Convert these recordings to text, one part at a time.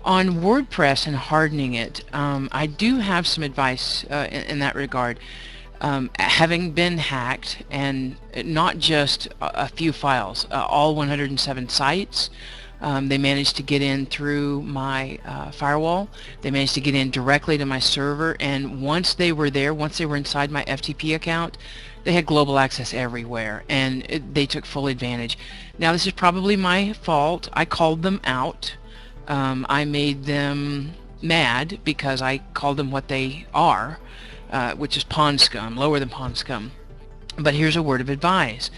On WordPress and hardening it, I do have some advice in that regard. Having been hacked, and not just a few files, all 107 sites, they managed to get in through my firewall. They managed to get in directly to my server, and once they were there, once they were inside my FTP account, they had global access everywhere, and they took full advantage. Now, this is probably my fault. I called them out. I made them mad because I called them what they are, which is pond scum, lower than pond scum. But here's a word of advice.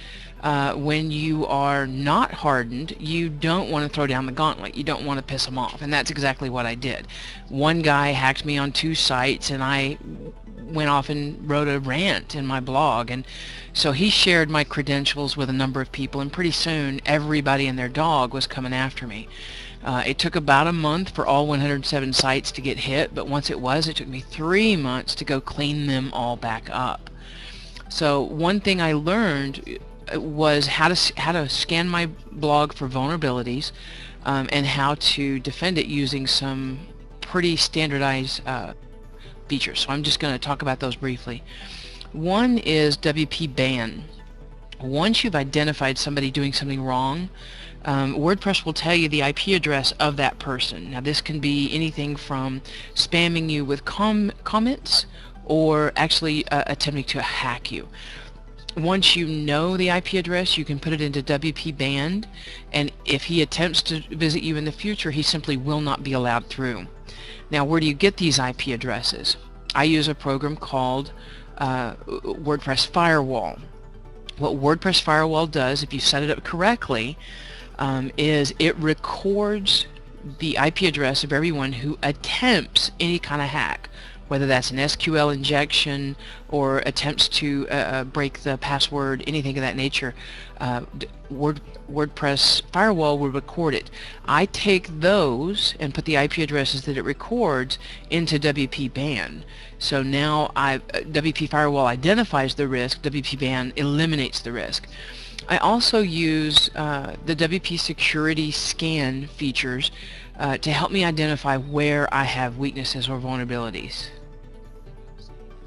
When you are not hardened, you don't want to throw down the gauntlet. You don't want to piss them off, and that's exactly what I did. One guy hacked me on 2 sites, and I went off and wrote a rant in my blog, and so he shared my credentials with a number of people, and pretty soon everybody and their dog was coming after me. It took about a month for all 107 sites to get hit, but once it took me 3 months to go clean them all back up. So one thing I learned was how to scan my blog for vulnerabilities, and how to defend it using some pretty standardized features. So I'm just going to talk about those briefly. One is WP ban. Once you've identified somebody doing something wrong, WordPress will tell you the IP address of that person. Now, this can be anything from spamming you with comments or actually attempting to hack you. Once you know the IP address, you can put it into WP banned, and if he attempts to visit you in the future, he simply will not be allowed through. Now, where do you get these IP addresses? I use a program called WordPress Firewall. What WordPress Firewall does, if you set it up correctly, is it records the IP address of everyone who attempts any kind of hack, whether that's an SQL injection or attempts to break the password, anything of that nature. WordPress Firewall will record it. I take those and put the IP addresses that it records into WP ban. So now WP Firewall identifies the risk, WP ban eliminates the risk. I also use the WP security scan features to help me identify where I have weaknesses or vulnerabilities.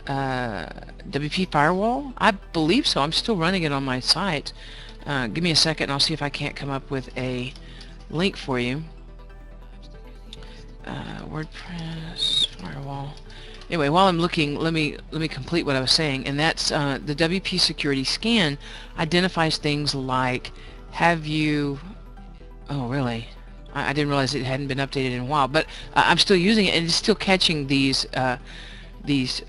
WP Firewall? I believe so. I'm still running it on my site. Give me a second and I'll see if I can't come up with a link for you. WordPress Firewall. Anyway, while I'm looking, let me complete what I was saying, and that's the WP security scan identifies things like, have you, oh really, I didn't realize it hadn't been updated in a while, but I'm still using it and it's still catching these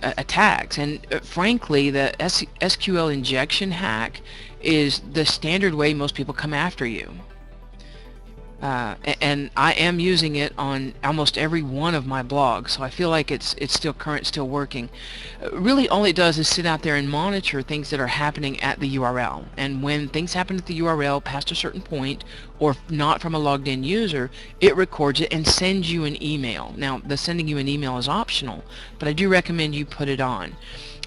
attacks. And frankly, the SQL injection hack is the standard way most people come after you. And I am using it on almost every one of my blogs, so I feel like it's still current, still working. Really, all it does is sit out there and monitor things that are happening at the URL. And when things happen at the URL past a certain point, or not from a logged in user, it records it and sends you an email. Now, the sending you an email is optional, but I do recommend you put it on.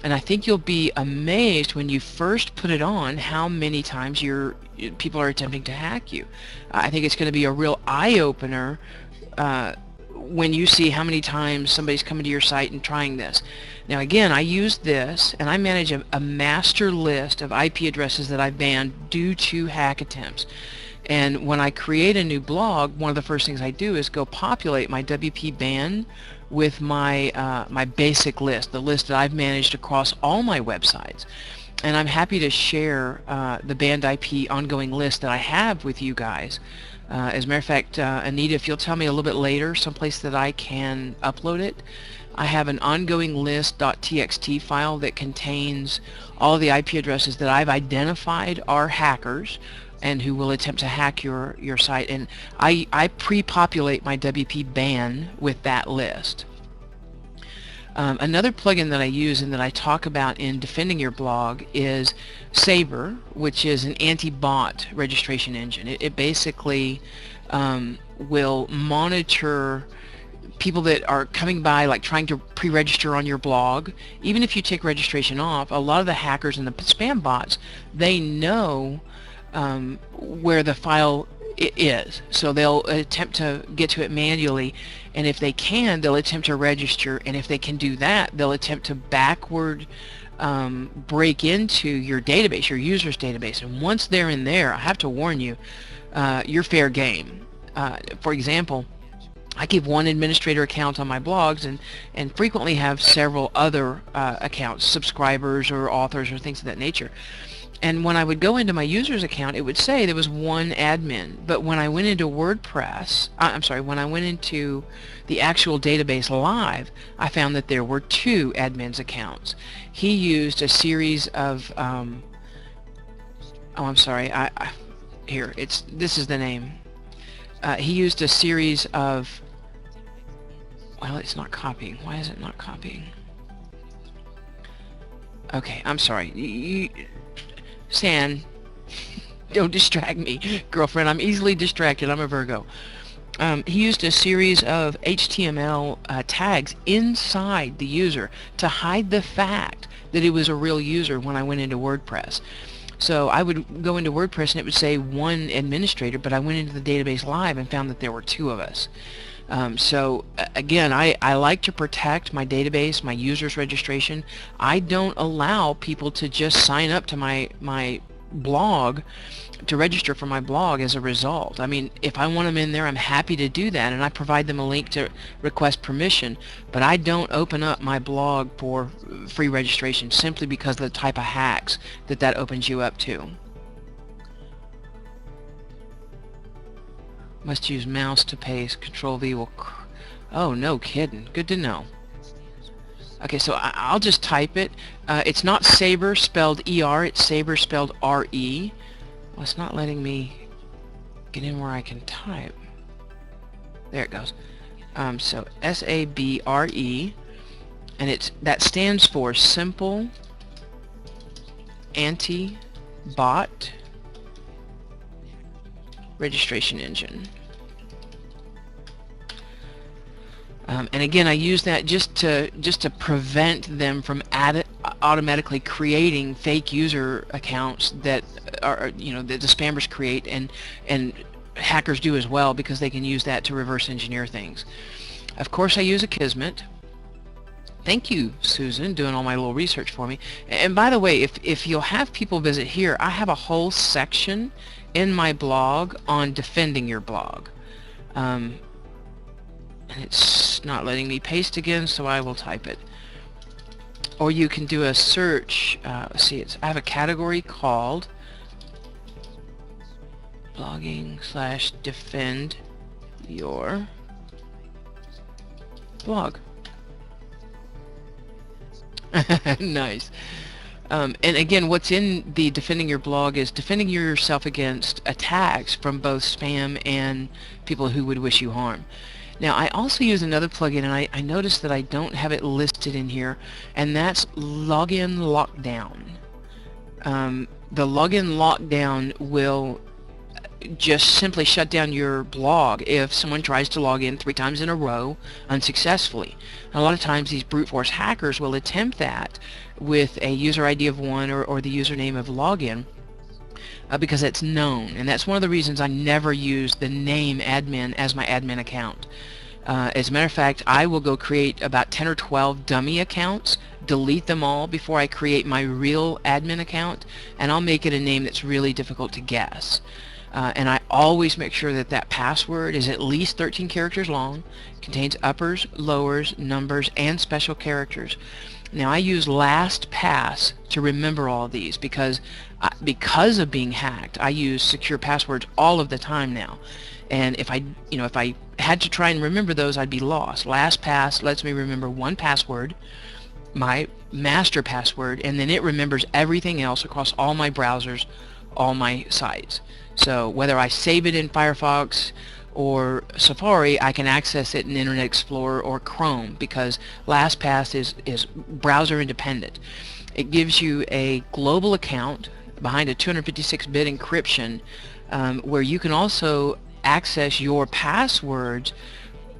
And I think you'll be amazed when you first put it on how many times people are attempting to hack you. I think it's going to be a real eye-opener when you see how many times somebody's coming to your site and trying this. Now again, I use this and I manage a master list of IP addresses that I've banned due to hack attempts. And when I create a new blog, one of the first things I do is go populate my WP ban with my my basic list, the list that I've managed across all my websites. And I'm happy to share the banned IP ongoing list that I have with you guys. As a matter of fact, Anita, if you'll tell me a little bit later someplace that I can upload it, I have an ongoing list.txt file that contains all the IP addresses that I've identified are hackers and who will attempt to hack your site, and I pre-populate my WP ban with that list. Another plugin that I use and that I talk about in defending your blog is Sabre, which is an anti-bot registration engine. It basically will monitor people that are coming by, like trying to pre-register on your blog. Even if you take registration off, a lot of the hackers and the spam bots, they know where the file It is. So they'll attempt to get to it manually, and if they can, they'll attempt to register, and if they can do that, they'll attempt to backward break into your database, your user's database. And once they're in there, I have to warn you, you're fair game. For example, I keep one administrator account on my blogs, and frequently have several other accounts, subscribers or authors or things of that nature. And when I would go into my user's account, it would say there was one admin. But when I went into WordPress, when I went into the actual database live, I found that there were two admins accounts. He used a series of, this is the name. He used a series of, well, it's not copying. Why is it not copying? Okay, I'm sorry. San, don't distract me, girlfriend. I'm easily distracted. I'm a Virgo. He used a series of HTML tags inside the user to hide the fact that it was a real user when I went into WordPress. So I would go into WordPress and it would say one administrator, but I went into the database live and found that there were two of us. So again, I like to protect my database, my users registration. I don't allow people to just sign up to my blog, to register for my blog as a result. I mean, if I want them in there, I'm happy to do that, and I provide them a link to request permission, but I don't open up my blog for free registration simply because of the type of hacks that opens you up to. Must use mouse to paste. Control V will... Oh, no kidding. Good to know. Okay, so I'll just type it. It's not Saber spelled E-R, it's Saber spelled R-E. Well, it's not letting me get in where I can type. There it goes. So S-A-B-R-E, and that stands for Simple Anti-Bot Registration Engine. And again, I use that just to prevent them from automatically creating fake user accounts that are, that the spammers create, and hackers do as well, because they can use that to reverse engineer things. Of course, I use Akismet. Thank you, Susan, doing all my little research for me. And by the way, if you'll have people visit here, I have a whole section in my blog on defending your blog. And it's not letting me paste again, so I will type it. Or you can do a search. Let's see, I have a category called blogging/defend your blog. Nice. And again, what's in the defending your blog is defending yourself against attacks from both spam and people who would wish you harm. Now, I also use another plugin, and I noticed that I don't have it listed in here, and that's Login Lockdown. The Login Lockdown will just simply shut down your blog if someone tries to log in 3 times in a row unsuccessfully. And a lot of times these brute force hackers will attempt that with a user ID of 1 or the username of login, because it's known, and that's one of the reasons I never use the name admin as my admin account. As a matter of fact, I will go create about 10 or 12 dummy accounts, delete them all before I create my real admin account, and I'll make it a name that's really difficult to guess. And I always make sure that password is at least 13 characters long, contains uppers, lowers, numbers, and special characters. Now, I use LastPass to remember all these because of being hacked. I use secure passwords all of the time now, and if I had to try and remember those, I'd be lost. LastPass lets me remember one password, my master password, and then it remembers everything else across all my browsers, all my sites. So whether I save it in Firefox or Safari, I can access it in Internet Explorer or Chrome, because LastPass is browser independent. It gives you a global account behind a 256-bit encryption, where you can also access your passwords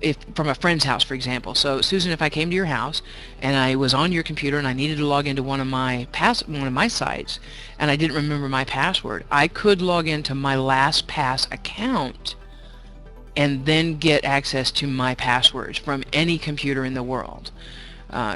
if from a friend's house, for example. So Susan, if I came to your house and I was on your computer and I needed to log into one of my sites and I didn't remember my password, I could log into my LastPass account and then get access to my passwords from any computer in the world.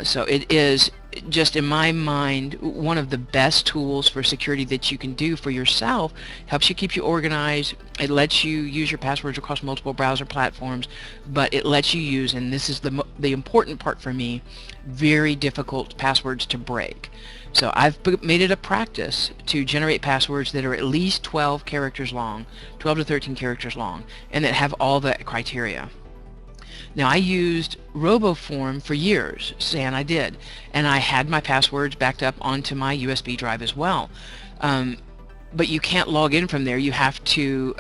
So it is, just in my mind, one of the best tools for security that you can do for yourself. Helps you keep you organized. It lets you use your passwords across multiple browser platforms, but it lets you use, and this is the important part for me, very difficult passwords to break. So I've made it a practice to generate passwords that are at least 12 characters long, 12 to 13 characters long, and that have all the criteria. Now, I used RoboForm for years, and I did, and I had my passwords backed up onto my USB drive as well. But you can't log in from there. You have to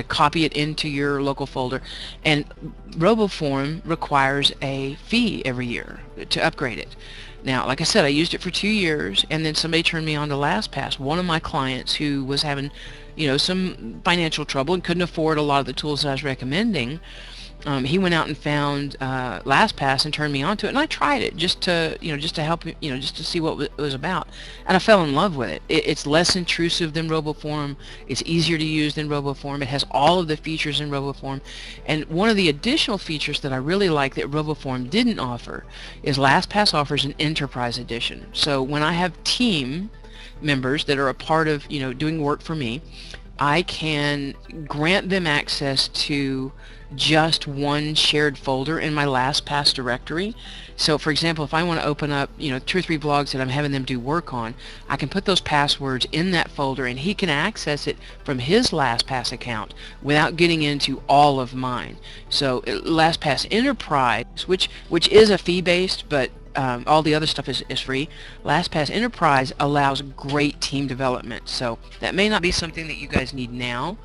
copy it into your local folder, and RoboForm requires a fee every year to upgrade it. Now, like I said, I used it for 2 years, and then somebody turned me on to LastPass. One of my clients who was having, some financial trouble and couldn't afford a lot of the tools that I was recommending, he went out and found LastPass and turned me on to it, and I tried it just to help, just to see what it was about, and I fell in love with it. It's less intrusive than RoboForm. It's easier to use than RoboForm. It has all of the features in RoboForm, and one of the additional features that I really like that RoboForm didn't offer is LastPass offers an Enterprise Edition. So when I have team members that are a part of doing work for me, I can grant them access to just one shared folder in my LastPass directory. So for example, if I want to open up 2 or 3 blogs that I'm having them do work on, I can put those passwords in that folder and he can access it from his LastPass account without getting into all of mine. So LastPass Enterprise, which is a fee-based, but all the other stuff is free. LastPass Enterprise allows great team development. So that may not be something that you guys need now,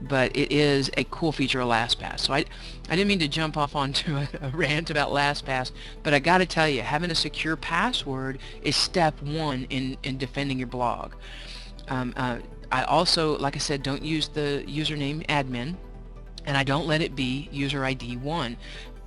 but it is a cool feature of LastPass. So I didn't mean to jump off onto a rant about LastPass, but I got to tell you, having a secure password is step one in defending your blog. I also, like I said, don't use the username admin, and I don't let it be user ID 1.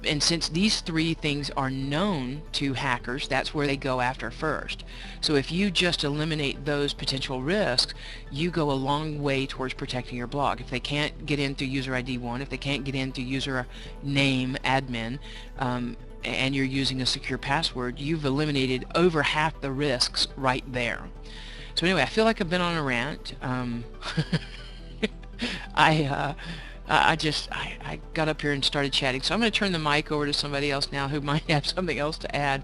And since these 3 things are known to hackers, that's where they go after first. So if you just eliminate those potential risks, you go a long way towards protecting your blog. If they can't get in through user ID 1, if they can't get in through user name admin, and you're using a secure password, you've eliminated over half the risks right there. So anyway, I feel like I've been on a rant. I got up here and started chatting, so I'm going to turn the mic over to somebody else now who might have something else to add